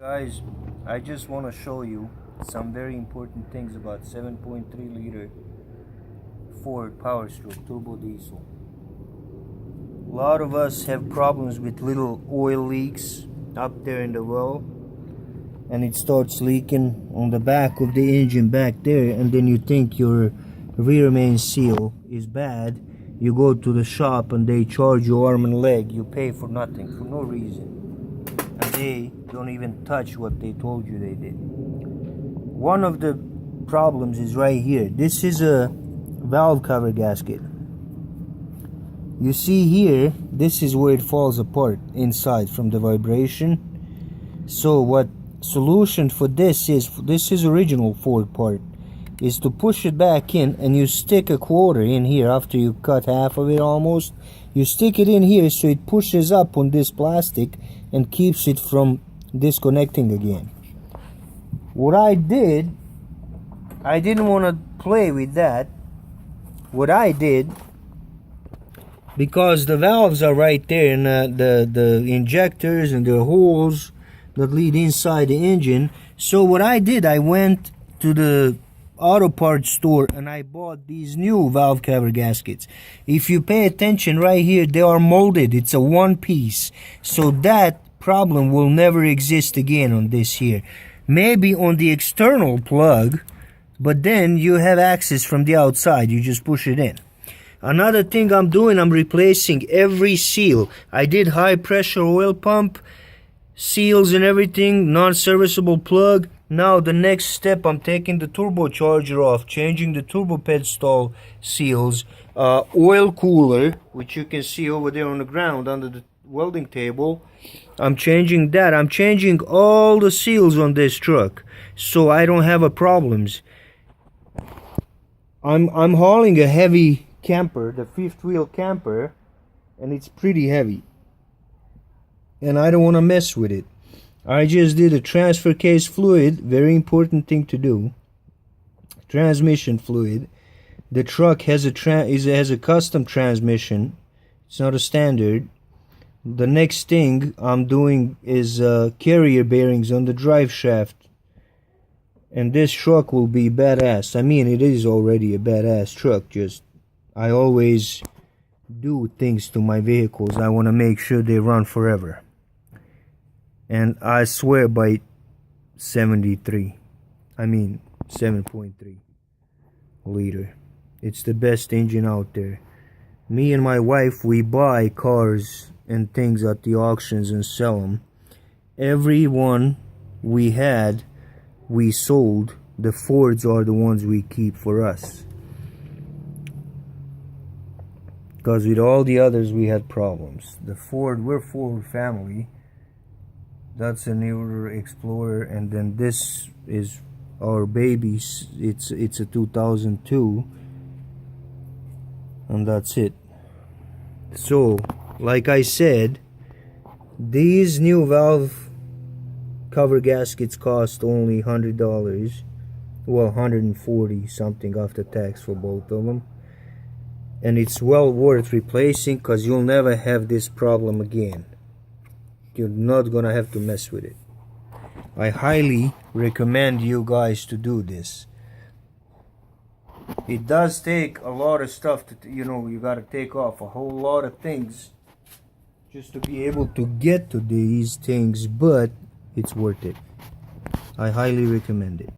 Guys, I just want to show you some very important things about 7.3 liter Ford powerstroke turbo diesel. A lot of us have problems with little oil leaks up there in the well, and it starts leaking on the back of the engine back there, and then you think your rear main seal is bad. You go to the shop and they charge you arm and leg. You pay for nothing, for no reason, and they don't even touch what they told you they did. One of the problems is right here. This is a valve cover gasket. You see here, this is where it falls apart inside from the vibration. So what solution for this is original Ford part, is to push it back in, and you stick a quarter in here after you cut half of it almost. You stick it in here so it pushes up on this plastic and keeps it from disconnecting again. What I did, I didn't want to play with that. What I did, because the valves are right there, and the injectors and the holes that lead inside the engine. So what I did, I went to the auto parts store and I bought these new valve cover gaskets. If you pay attention right here, they are molded. It's a one piece, so that problem will never exist again on this here. Maybe on the external plug, but then you have access from the outside. You just push it in. Another thing I'm doing, I'm replacing every seal. I did high pressure oil pump seals and everything, non-serviceable plug. Now the next step, I'm taking the turbocharger off, changing the turbo pedestal seals, oil cooler, which you can see over there on the ground under the welding table. I'm changing that. I'm changing all the seals on this truck so I don't have a problems. I'm hauling a heavy camper, the fifth wheel camper, and it's pretty heavy, and I don't want to mess with it. I just did a transfer case fluid, very important thing to do. Transmission fluid. The truck has a custom transmission. It's not a standard. The next thing I'm doing is carrier bearings on the drive shaft, and this truck will be badass. I mean, it is already a badass truck, just I always do things to my vehicles. I want to make sure they run forever. And I swear by 7.3 liter. It's the best engine out there. Me and my wife, we buy cars and things at the auctions and sell them. Every one we had, we sold. The Fords are the ones we keep for us, because with all the others we had problems. The Ford, we're Ford family. That's a newer Explorer, and then this is our baby. It's a 2002, and that's it. So like I said, these new valve cover gaskets cost only $100, well, 140 something after tax for both of them, and it's well worth replacing, because you'll never have this problem again. You're not gonna have to mess with it. I highly recommend you guys to do this. It does take a lot of stuff to, you gotta take off a whole lot of things just to be able to get to these things, but it's worth it. I highly recommend it.